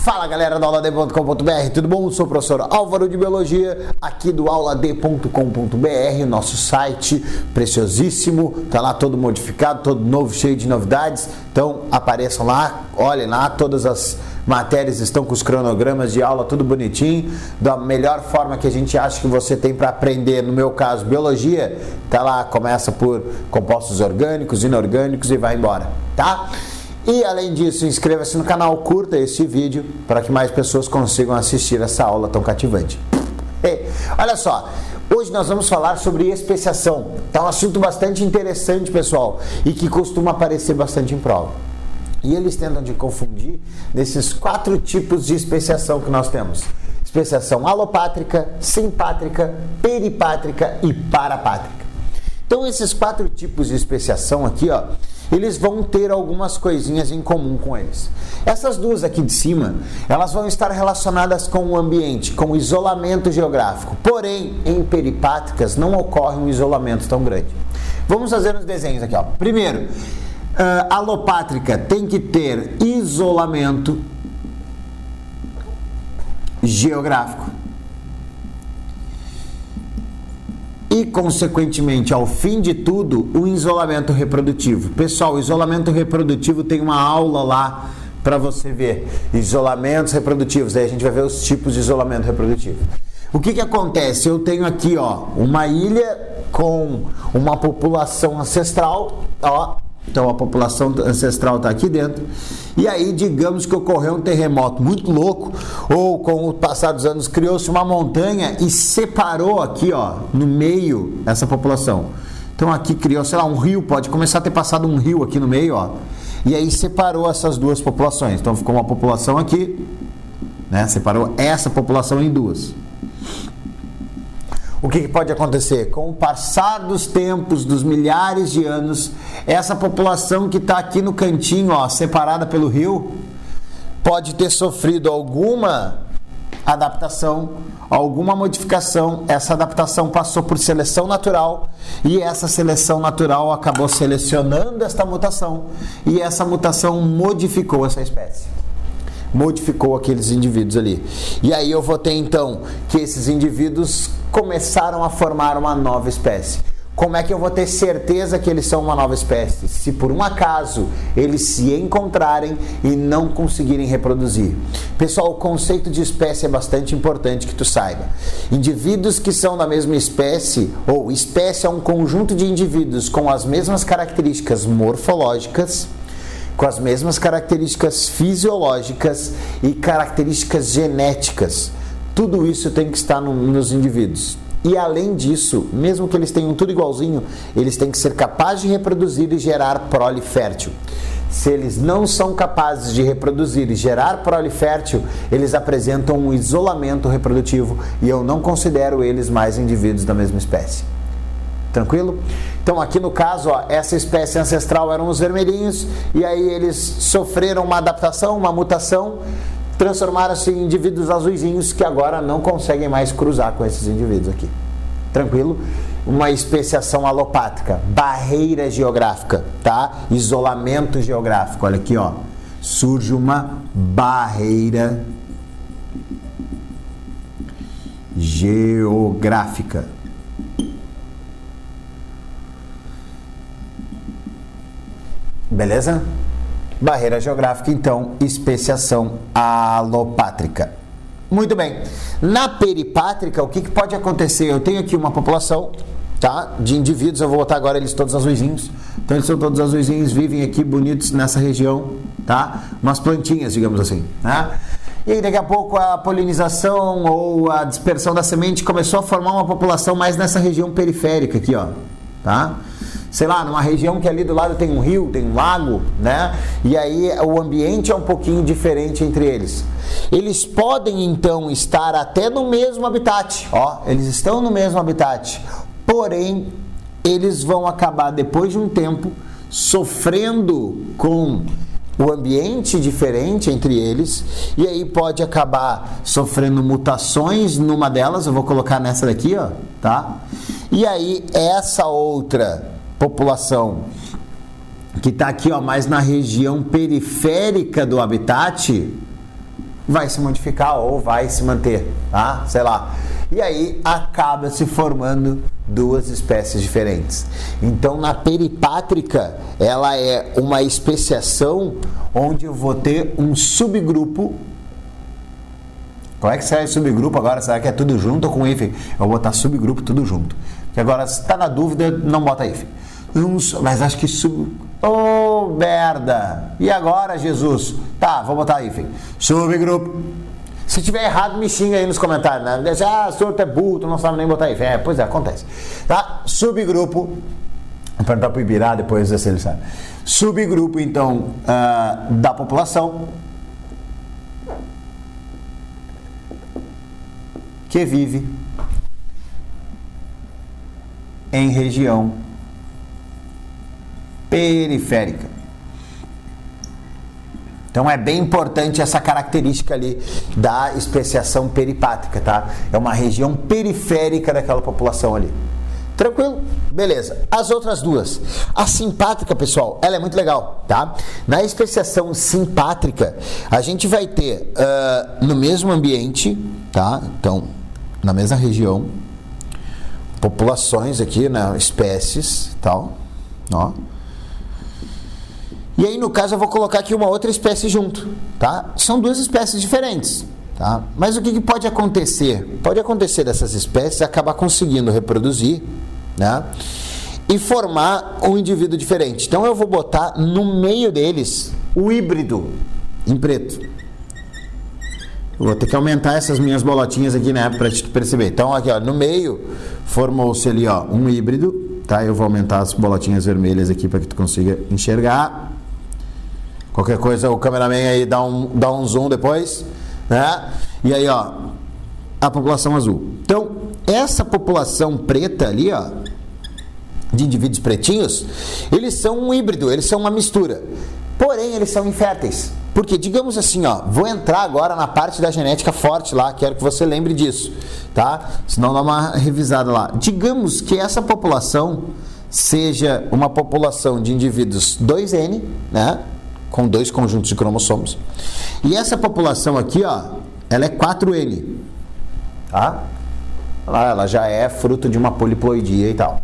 Fala galera do auladê.com.br, tudo bom? Eu sou o professor Álvaro de Biologia, aqui do auladê.com.br, nosso site preciosíssimo, tá lá todo modificado, todo novo, cheio de novidades. Então apareçam lá, olhem lá, todas as matérias estão com os cronogramas de aula, tudo bonitinho, da melhor forma que a gente acha que você tem para aprender. No meu caso, biologia, tá lá, começa por compostos orgânicos, inorgânicos e vai embora, tá? E além disso, inscreva-se no canal, curta esse vídeo para que mais pessoas consigam assistir essa aula tão cativante. Olha só, hoje nós vamos falar sobre especiação. É um assunto bastante interessante, pessoal, e que costuma aparecer bastante em prova. E eles tentam de confundir nesses 4 tipos de especiação que nós temos: especiação alopátrica, simpátrica, peripátrica e parapátrica. Então esses 4 tipos de especiação aqui, ó, eles vão ter algumas coisinhas em comum com eles. Essas duas aqui de cima, elas vão estar relacionadas com o ambiente, com o isolamento geográfico. Porém, em peripátricas não ocorre um isolamento tão grande. Vamos fazer os desenhos aqui, ó. Primeiro, alopátrica tem que ter isolamento geográfico. E, consequentemente, ao fim de tudo, o isolamento reprodutivo. Pessoal, o isolamento reprodutivo tem uma aula lá para você ver. Isolamentos reprodutivos, aí a gente vai ver os tipos de isolamento reprodutivo. O que acontece? Eu tenho aqui, ó, uma ilha com uma população ancestral, ó. Então a população ancestral está aqui dentro. E aí, digamos que ocorreu um terremoto muito louco, ou com o passar dos anos criou-se uma montanha e separou aqui, ó, no meio essa população. Então aqui criou, sei lá, um rio, pode começar a ter passado um rio aqui no meio, ó. E aí separou essas duas populações. Então ficou uma população aqui, né? Separou essa população em duas. O que pode acontecer? Com o passar dos tempos, dos milhares de anos, essa população que está aqui no cantinho, ó, separada pelo rio, pode ter sofrido alguma adaptação, alguma modificação. Essa adaptação passou por seleção natural e essa seleção natural acabou selecionando esta mutação e essa mutação modificou essa espécie. Modificou aqueles indivíduos ali. E aí eu vou ter então que esses indivíduos começaram a formar uma nova espécie. Como é que eu vou ter certeza que eles são uma nova espécie? Se por um acaso eles se encontrarem e não conseguirem reproduzir. Pessoal, o conceito de espécie é bastante importante que tu saiba. Indivíduos que são da mesma espécie, ou espécie é um conjunto de indivíduos com as mesmas características morfológicas, com as mesmas características fisiológicas e características genéticas. Tudo isso tem que estar nos indivíduos. E além disso, mesmo que eles tenham tudo igualzinho, eles têm que ser capazes de reproduzir e gerar prole fértil. Se eles não são capazes de reproduzir e gerar prole fértil, eles apresentam um isolamento reprodutivo e eu não considero eles mais indivíduos da mesma espécie. Tranquilo? Então aqui no caso, ó, essa espécie ancestral eram os vermelhinhos e aí eles sofreram uma adaptação, uma mutação, transformaram-se em indivíduos azuizinhos que agora não conseguem mais cruzar com esses indivíduos aqui. Tranquilo? Uma especiação alopátrica, barreira geográfica, tá? Isolamento geográfico. Olha aqui, ó. Surge uma barreira geográfica. Beleza? Barreira geográfica, então, especiação alopátrica. Muito bem. Na peripátrica, o que pode acontecer? Eu tenho aqui uma população, tá, de indivíduos, eu vou botar agora eles todos azuizinhos. Então, eles são todos azuizinhos, vivem aqui bonitos nessa região, tá? Umas plantinhas, digamos assim, né? E aí, daqui a pouco, a polinização ou a dispersão da semente começou a formar uma população mais nessa região periférica aqui, ó, tá? Sei lá, numa região que ali do lado tem um rio, tem um lago, né? E aí o ambiente é um pouquinho diferente entre eles. Eles podem então estar até no mesmo habitat, ó, eles estão no mesmo habitat, porém eles vão acabar depois de um tempo sofrendo com o ambiente diferente entre eles, e aí pode acabar sofrendo mutações numa delas. Eu vou colocar nessa daqui, ó, tá? E aí essa outra população que está aqui, ó, mais na região periférica do habitat, vai se modificar ou vai se manter, tá? Sei lá. E aí acaba se formando duas espécies diferentes. Então, na peripátrica, ela é uma especiação onde eu vou ter um subgrupo. Como é que será subgrupo agora? Será que é tudo junto ou com hífen? Eu vou botar subgrupo tudo junto. Que agora, se está na dúvida, não bota hífen. Mas acho que Oh, merda! E agora, Jesus? Tá, vou botar hífen. Subgrupo. Se tiver errado, me xinga aí nos comentários, né? O senhor é burro, tu não sabe nem botar hífen. Pois é, acontece. Tá? Subgrupo. Vou perguntar pro Ibirá depois se ele sabe. Subgrupo, então, da população que vive em região periférica. Então é bem importante essa característica ali da especiação peripátrica, tá? É uma região periférica daquela população ali. Tranquilo? Beleza. As outras duas. A simpátrica, pessoal, ela é muito legal, tá? Na especiação simpátrica, a gente vai ter no mesmo ambiente, tá? Então, na mesma região, populações aqui, né? Espécies, tal, ó. E aí, no caso, eu vou colocar aqui uma outra espécie junto, tá? São duas espécies diferentes, tá? Mas o que pode acontecer? Pode acontecer dessas espécies acabar conseguindo reproduzir, né? E formar um indivíduo diferente. Então, eu vou botar no meio deles o híbrido em preto. Eu vou ter que aumentar essas minhas bolotinhas aqui, né? Pra te perceber. Então, aqui, ó, no meio formou-se ali, ó, um híbrido, tá? Eu vou aumentar as bolotinhas vermelhas aqui para que tu consiga enxergar. Qualquer coisa, o cameraman aí dá um zoom depois, né? E aí, ó, a população azul. Então, essa população preta ali, ó, de indivíduos pretinhos, eles são um híbrido, eles são uma mistura. Porém, eles são inférteis. Porque, digamos assim, ó, vou entrar agora na parte da genética forte lá, quero que você lembre disso, tá? Senão dá uma revisada lá. Digamos que essa população seja uma população de indivíduos 2N, né? Com 2 conjuntos de cromossomos. E essa população aqui, ó, ela é 4N, tá? Ela já é fruto de uma poliploidia e tal.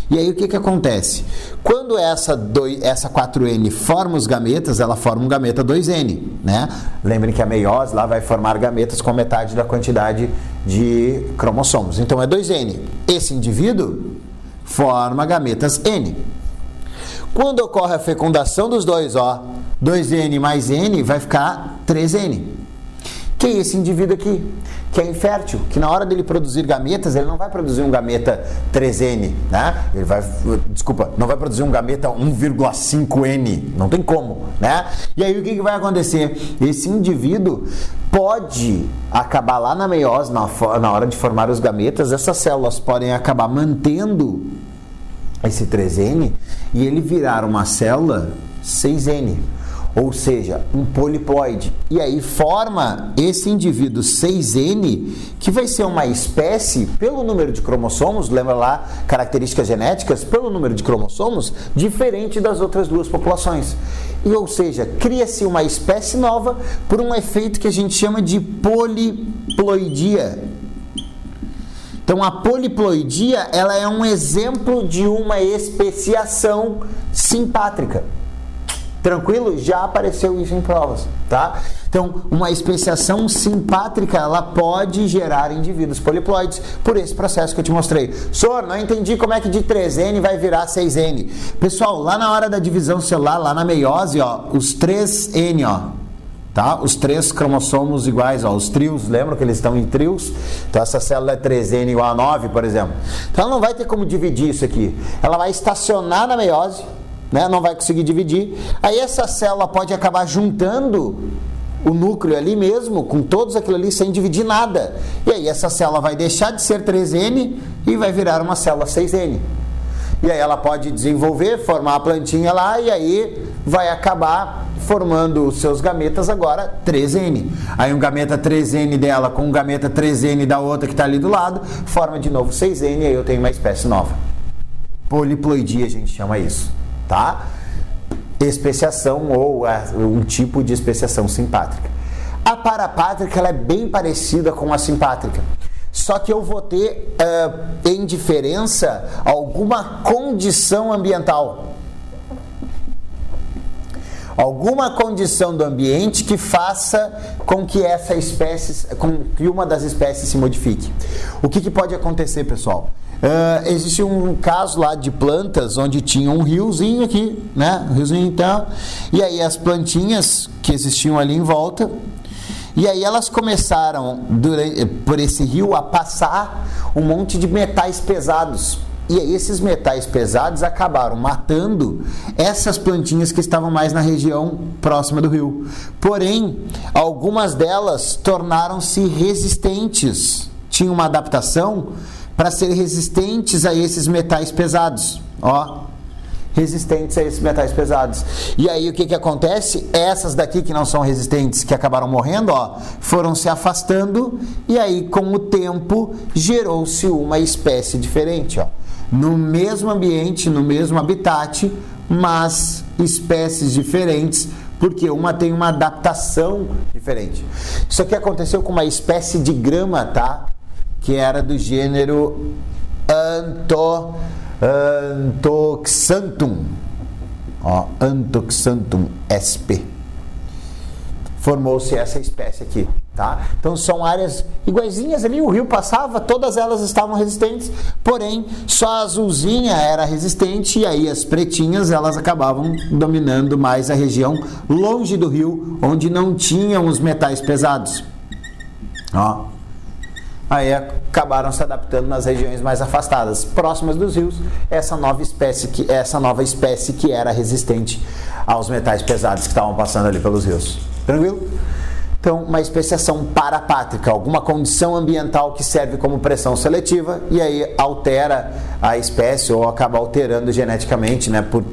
E aí o que acontece? Quando essa 4N forma os gametas, ela forma um gameta 2N, né? Lembrem que a meiose lá vai formar gametas com metade da quantidade de cromossomos. Então é 2N. Esse indivíduo forma gametas N. Quando ocorre a fecundação dos dois, ó, 2N mais N vai ficar 3N. Que é esse indivíduo aqui, que é infértil, que na hora dele produzir gametas, ele não vai produzir um gameta 3N, né? Não vai produzir um gameta 1,5N, não tem como, né? E aí o que vai acontecer? Esse indivíduo pode acabar lá na meiose, na hora de formar os gametas, essas células podem acabar mantendo esse 3N e ele virar uma célula 6N, ou seja, um poliploide. E aí forma esse indivíduo 6N, que vai ser uma espécie, pelo número de cromossomos, lembra lá, características genéticas, pelo número de cromossomos, diferente das outras duas populações. E, ou seja, cria-se uma espécie nova por um efeito que a gente chama de poliploidia. Então, a poliploidia, ela é um exemplo de uma especiação simpátrica. Tranquilo? Já apareceu isso em provas, tá? Então, uma especiação simpátrica, ela pode gerar indivíduos poliploides por esse processo que eu te mostrei. Senhor, não entendi como é que de 3N vai virar 6N. Pessoal, lá na hora da divisão celular, lá na meiose, ó, os 3N, ó, tá? Os 3 cromossomos iguais, ó, os trios, lembram que eles estão em trios? Então essa célula é 3N igual a 9, por exemplo. Então ela não vai ter como dividir isso aqui. Ela vai estacionar na meiose, né? Não vai conseguir dividir. Aí essa célula pode acabar juntando o núcleo ali mesmo, com todos aquilo ali, sem dividir nada. E aí essa célula vai deixar de ser 3N e vai virar uma célula 6N. E aí ela pode desenvolver, formar a plantinha lá, e aí vai acabar formando os seus gametas agora 3N. Aí um gameta 3N dela com um gameta 3N da outra que está ali do lado, forma de novo 6N, e aí eu tenho uma espécie nova. Poliploidia a gente chama isso, tá? Especiação ou um tipo de especiação simpátrica. A A parapátrica ela é bem parecida com a simpátrica, só que eu vou ter em diferença alguma condição ambiental. Alguma condição do ambiente que faça com que essa espécie, com que uma das espécies se modifique. O que pode acontecer, pessoal? Existe um caso lá de plantas onde tinha um riozinho aqui, né? Um riozinho então, e aí as plantinhas que existiam ali em volta, e aí elas começaram por esse rio a passar um monte de metais pesados. E aí esses metais pesados acabaram matando essas plantinhas que estavam mais na região próxima do rio. Porém, algumas delas tornaram-se resistentes. Tinham uma adaptação para serem resistentes a esses metais pesados. Ó, resistentes a esses metais pesados. E aí o que acontece? Essas daqui que não são resistentes, que acabaram morrendo, ó, foram se afastando, e aí com o tempo gerou-se uma espécie diferente, ó. No mesmo ambiente, no mesmo habitat, mas espécies diferentes, porque uma tem uma adaptação diferente. Isso aqui aconteceu com uma espécie de grama, tá? Que era do gênero Anthoxanthum. Ó, Anthoxanthum sp. Formou-se essa espécie aqui, tá? Então são áreas iguaizinhas ali, o rio passava, todas elas estavam resistentes, porém só a azulzinha era resistente, e aí as pretinhas elas acabavam dominando mais a região longe do rio, onde não tinham os metais pesados. Ó. Aí acabaram se adaptando nas regiões mais afastadas, próximas dos rios, essa nova espécie que era resistente aos metais pesados que estavam passando ali pelos rios. Tranquilo? Então, uma especiação parapátrica, alguma condição ambiental que serve como pressão seletiva, e aí altera a espécie ou acaba alterando geneticamente, né, por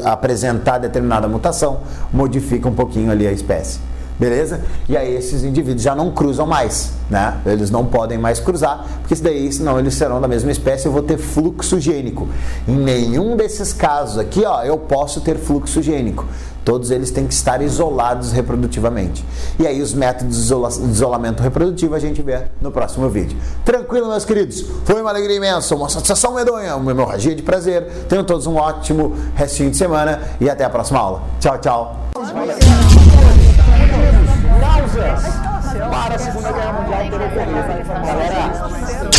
apresentar determinada mutação, modifica um pouquinho ali a espécie. Beleza? E aí esses indivíduos já não cruzam mais, né? Eles não podem mais cruzar, porque senão eles serão da mesma espécie, eu vou ter fluxo gênico. Em nenhum desses casos aqui, ó, eu posso ter fluxo gênico. Todos eles têm que estar isolados reprodutivamente. E aí os métodos de isolamento reprodutivo a gente vê no próximo vídeo. Tranquilo, meus queridos? Foi uma alegria imensa, uma satisfação medonha, uma hemorragia de prazer. Tenham todos um ótimo restinho de semana e até a próxima aula. Tchau, tchau. Náuseas para a Segunda Guerra Mundial ter ocorrido. Galera,